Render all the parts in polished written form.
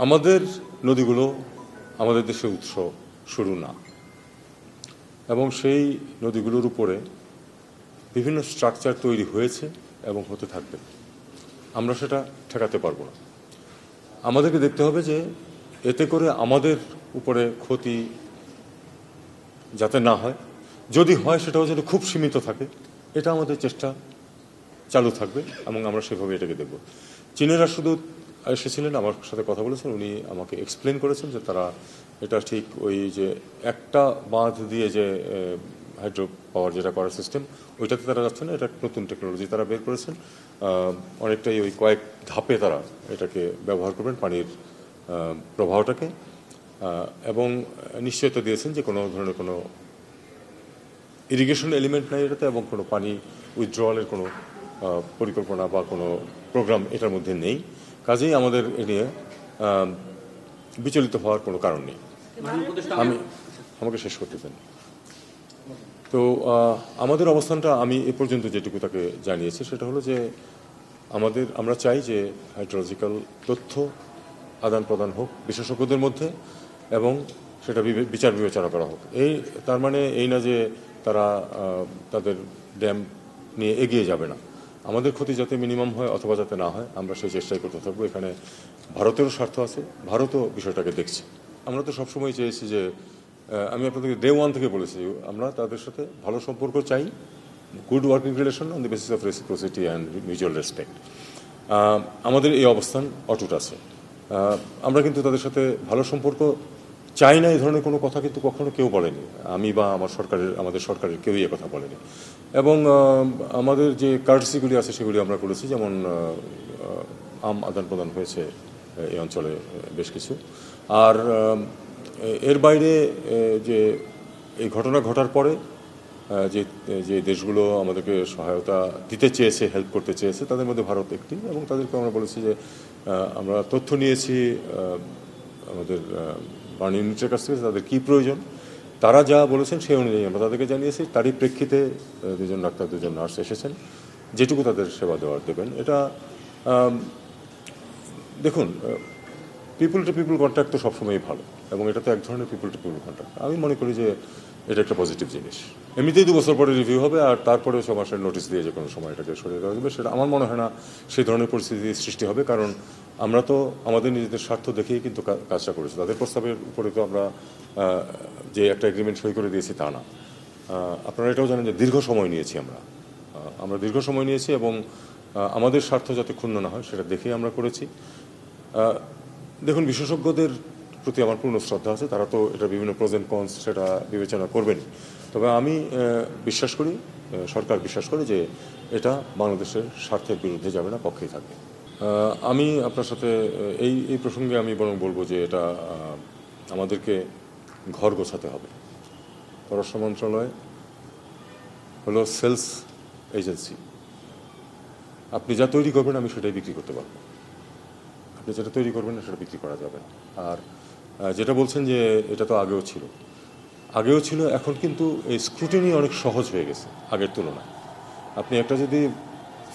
আমাদের নদীগুলো আমাদের দেশের উৎস শুরু না, এবং সেই নদীগুলোর উপরে বিভিন্ন স্ট্রাকচার তৈরি হয়েছে এবং হতে থাকবে। আমরা সেটা ঠেকাতে পারবো না। আমাদেরকে দেখতে হবে যে এতে করে আমাদের উপরে ক্ষতি যাতে না হয়, যদি হয় সেটাও যেন খুব সীমিত থাকে, এটা আমাদের চেষ্টা চালু থাকবে এবং আমরা সেভাবে এটাকে দেখব। চীনের রাষ্ট্রদূত এসেছিলেন, আমার সাথে কথা বলেছেন, উনি আমাকে এক্সপ্লেন করেছেন যে তারা এটা ঠিক ওই যে একটা বাঁধ দিয়ে যে হাইড্রো পাওয়ার যেটা করার সিস্টেম, ওইটাতে তারা যাচ্ছে না, এটা নতুন টেকনোলজি তারা বের করেছেন। অনেকটাই ওই কয়েক ধাপে তারা এটাকে ব্যবহার করবেন, পানির প্রবাহটাকে, এবং নিশ্চয়তা দিয়েছেন যে কোনো ধরনের কোনো ইরিগেশন এলিমেন্ট নাই এটাতে, এবং কোনো পানি উইথড্রয়ালের কোনো পরিকল্পনা বা কোনো প্রোগ্রাম এটার মধ্যে নেই। কাজেই আমাদের এ নিয়ে বিচলিত হওয়ার কোনো কারণ নেই। আমাকে শেষ করতে চান। তো আমাদের অবস্থানটা আমি এ পর্যন্ত যেটুকু তাকে জানিয়েছি সেটা হলো যে আমরা চাই যে হাইড্রোলজিক্যাল তথ্য আদান প্রদান হোক বিশেষজ্ঞদের মধ্যে, এবং সেটা বিচার বিবেচনা করা হোক। তার মানে এই না যে তারা তাদের ড্যাম নিয়ে এগিয়ে যাবে না। আমাদের ক্ষতি যাতে মিনিমাম হয় অথবা যাতে না হয়, আমরা সেই চেষ্টাই করতে থাকবো। এখানে ভারতেরও স্বার্থ আছে, ভারতও বিষয়টাকে দেখছে। আমরা তো সবসময় চেয়েছি যে, আমি আপনাদেরকে ডে ওয়ান থেকে বলেছি, আমরা তাদের সাথে ভালো সম্পর্ক চাই, good working relation on the basis of reciprocity and mutual respect. আমাদের এই অবস্থান অটুট আছে। আমরা কিন্তু তাদের সাথে ভালো সম্পর্ক চাই না, এই ধরনের কোনো কথা কিন্তু কখনো কেউ বলেনি। আমি বা আমাদের সরকারের কেউই কথা বলেনি। এবং আমাদের যে কার্টসিগুলি আছে সেগুলি আমরা করেছি, যেমন আদান প্রদান হয়েছে এই অঞ্চলে বেশ কিছু। আর এর বাইরে যে এই ঘটনা ঘটার পরে যে দেশগুলো আমাদেরকে সহায়তা দিতে চেয়েছে, হেল্প করতে চেয়েছে, তাদের মধ্যে ভারত একটি, এবং তাদেরকে আমরা বলেছি যে আমরা তথ্য নিয়েছি আমাদের বার্ন ইউনিটের কাছ থেকে তাদের কী প্রয়োজন, তারা যা বলেছেন সেই অনুযায়ী আমরা তাদেরকে জানিয়েছি। তারই প্রেক্ষিতে দুজন ডাক্তার, দুজন নার্স এসেছেন, যেটুকু তাদের সেবা দেবেন। এটা দেখুন, পিপুল টু পিপুল কন্ট্যাক্ট তো সবসময়ই ভালো, এবং এটা তো এক ধরনের পিপুল টু পিপুল কন্ট্যাক্ট। আমি মনে করি যে এটা একটা পজিটিভ জিনিস। এমনিতেই 2 বছর পরে রিভিউ হবে, আর তারপরে 6 মাসের নোটিশ দিয়ে যে কোনো সময় এটাকে সরিয়ে দেওয়া যাবে, সেটা আমার মনে হয় না সেই ধরনের পরিস্থিতি সৃষ্টি হবে। কারণ আমরা তো আমাদের নিজেদের স্বার্থ দেখেই কিন্তু কাজটা করেছি। তাদের প্রস্তাবের উপরে তো আমরা যে একটা এগ্রিমেন্ট সই করে দিয়েছি তা না। আপনারা এটাও জানেন যে দীর্ঘ সময় নিয়েছি আমরা দীর্ঘ সময় নিয়েছি, এবং আমাদের স্বার্থ যাতে ক্ষুণ্ণ না হয় সেটা দেখেই আমরা করেছি। দেখুন, বিশেষজ্ঞদের প্রতি আমার পূর্ণ শ্রদ্ধা আছে, তারা তো এটা বিভিন্ন প্রোজ এন্ড কনস সেটা বিবেচনা করবেন। তবে আমি বিশ্বাস করি, সরকার বিশ্বাস করে যে এটা বাংলাদেশের স্বার্থের বিরুদ্ধে যাবে না, পক্ষেই থাকবে। আমি আপনার সাথে এই প্রসঙ্গে আমি বরং বলবো যে এটা আমাদেরকে ঘর গোছাতে হবে। পররাষ্ট্র মন্ত্রণালয় হলো সেলস এজেন্সি। আপনি যা তৈরি করবেন আমি সেটাই বিক্রি করতে পারবো, আপনি যেটা তৈরি করবেন না সেটা বিক্রি করা যাবে না। আর যেটা বলছেন যে এটা তো আগেও ছিল, এখন কিন্তু এই স্ক্রুটিনি অনেক সহজ হয়ে গেছে আগের তুলনায়। আপনি একটা যদি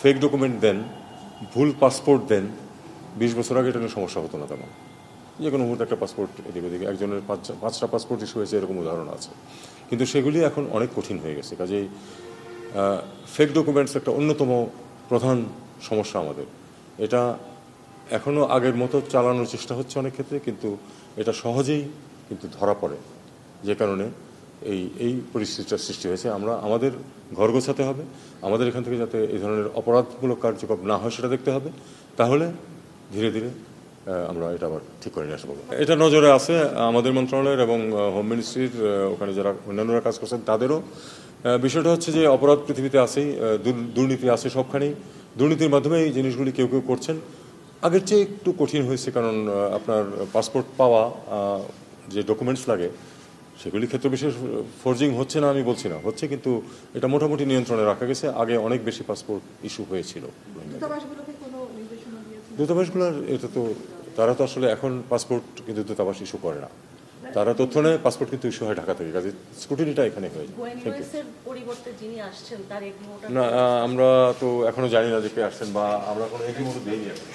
ফেক ডকুমেন্ট দেন, ভুল পাসপোর্ট দেন, 20 বছর আগে এটা নিয়ে সমস্যা হতো না তেমন। যে কোনো মুহূর্তে একটা পাসপোর্ট এদিকে একজনের 5টা পাসপোর্ট ইস্যু হয়েছে, এরকম উদাহরণ আছে। কিন্তু সেগুলি এখন অনেক কঠিন হয়ে গেছে। কাজেই ফেক ডকুমেন্টস একটা অন্যতম প্রধান সমস্যা আমাদের। এটা এখনও আগের মতো চালানোর চেষ্টা হচ্ছে অনেক ক্ষেত্রে, কিন্তু এটা সহজেই কিন্তু ধরা পড়ে, যে কারণে এই পরিস্থিতিটার সৃষ্টি হয়েছে। আমাদের ঘর গোছাতে হবে, আমাদের এখান থেকে যাতে এই ধরনের অপরাধমূলক কার্যক্রম না হয় সেটা দেখতে হবে। তাহলে ধীরে ধীরে আমরা এটা আবার ঠিক করে নিয়ে আসবো। এটা নজরে আছে আমাদের মন্ত্রণালয়ের এবং হোম মিনিস্ট্রির, ওখানে যারা অন্যান্যরা কাজ করছেন তাদেরও। বিষয়টা হচ্ছে যে অপরাধ পৃথিবীতে আছেই, দুর্নীতি আছে সবখানেই। দুর্নীতির মাধ্যমে এই জিনিসগুলি কেউ করছেন। আগের চেয়ে একটু কঠিন হয়েছে, কারণ আপনার পাসপোর্ট পাওয়া, যে ডকুমেন্টস লাগে সেগুলি ক্ষেত্রে বিশেষ ফোর্জিং হচ্ছে না আমি বলছি না, হচ্ছে, কিন্তু এটা মোটামুটি নিয়ন্ত্রণে রাখা গেছে। আগে অনেক বেশি পাসপোর্ট ইস্যু হয়েছিল। দূতাবাসগুলোর এটা তো তারা তো আসলে এখন পাসপোর্ট কিন্তু দূতাবাস ইস্যু করে না, তারা তথ্য নেয়, পাসপোর্ট কিন্তু ইস্যু হয় ঢাকা থেকে। কাজে স্ক্রুটিনিটা এখানে হয়ে যায়। না, আমরা তো এখনো জানি না যে কে আসছেন, বা আমরা কোনো এগ্রিমেন্টও দিইনি এখন।